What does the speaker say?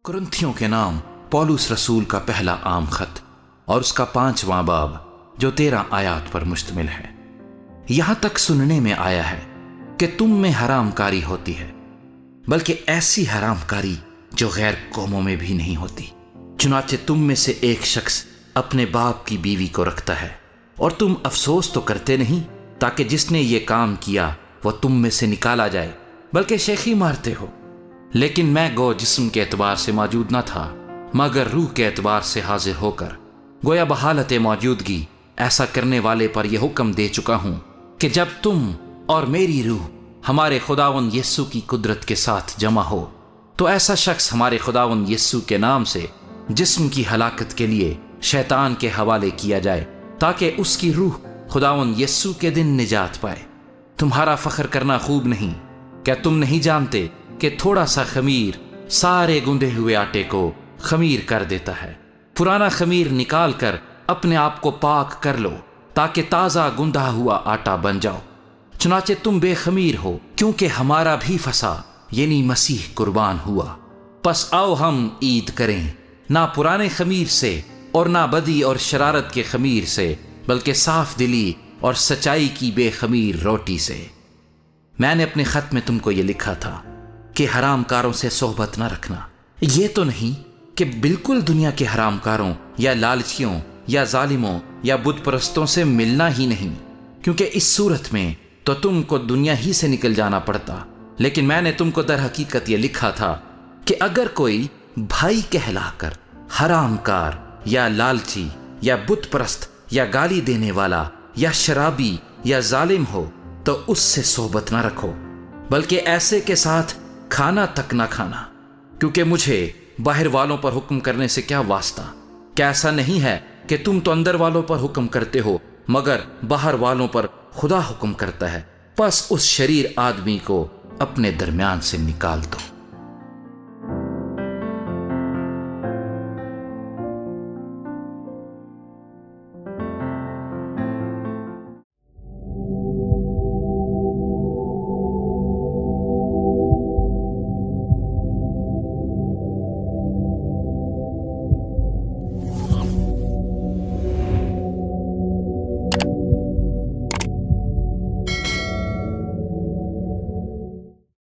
کرنتھیوں کے نام پولس رسول کا پہلا عام خط اور اس کا 5واں باب جو 13 آیات پر مشتمل ہے۔ یہاں تک سننے میں آیا ہے کہ تم میں حرام کاری ہوتی ہے، بلکہ ایسی حرام کاری جو غیر قوموں میں بھی نہیں ہوتی۔ چنانچہ تم میں سے ایک شخص اپنے باپ کی بیوی کو رکھتا ہے اور تم افسوس تو کرتے نہیں تاکہ جس نے یہ کام کیا وہ تم میں سے نکالا جائے، بلکہ شیخی مارتے ہو۔ لیکن میں گو جسم کے اعتبار سے موجود نہ تھا مگر روح کے اعتبار سے حاضر ہو کر گویا بحالت موجودگی ایسا کرنے والے پر یہ حکم دے چکا ہوں کہ جب تم اور میری روح ہمارے خداوند یسوع کی قدرت کے ساتھ جمع ہو تو ایسا شخص ہمارے خداوند یسوع کے نام سے جسم کی ہلاکت کے لیے شیطان کے حوالے کیا جائے تاکہ اس کی روح خداوند یسوع کے دن نجات پائے۔ تمہارا فخر کرنا خوب نہیں؟ کیا تم نہیں جانتے کہ تھوڑا سا خمیر سارے گندے ہوئے آٹے کو خمیر کر دیتا ہے؟ پرانا خمیر نکال کر اپنے آپ کو پاک کر لو تاکہ تازہ گندھا ہوا آٹا بن جاؤ۔ چنانچہ تم بے خمیر ہو کیونکہ ہمارا بھی فسا یعنی مسیح قربان ہوا۔ پس آؤ ہم عید کریں، نہ پرانے خمیر سے اور نہ بدی اور شرارت کے خمیر سے، بلکہ صاف دلی اور سچائی کی بے خمیر روٹی سے۔ میں نے اپنے خط میں تم کو یہ لکھا تھا کہ حرام کاروں سے صحبت نہ رکھنا۔ یہ تو نہیں کہ بالکل دنیا کے حرام کاروں یا لالچیوں یا ظالموں یا بت پرستوں سے ملنا ہی نہیں، کیونکہ اس صورت میں تو تم کو دنیا ہی سے نکل جانا پڑتا۔ لیکن میں نے تم کو در حقیقت یہ لکھا تھا کہ اگر کوئی بھائی کہلا کر حرام کار یا لالچی یا بت پرست یا گالی دینے والا یا شرابی یا ظالم ہو تو اس سے صحبت نہ رکھو، بلکہ ایسے کے ساتھ کھانا تک نہ کھانا، کیونکہ مجھے باہر والوں پر حکم کرنے سے کیا واسطہ؟ کیا ایسا نہیں ہے کہ تم تو اندر والوں پر حکم کرتے ہو مگر باہر والوں پر خدا حکم کرتا ہے؟ پس اس شریر آدمی کو اپنے درمیان سے نکال دو۔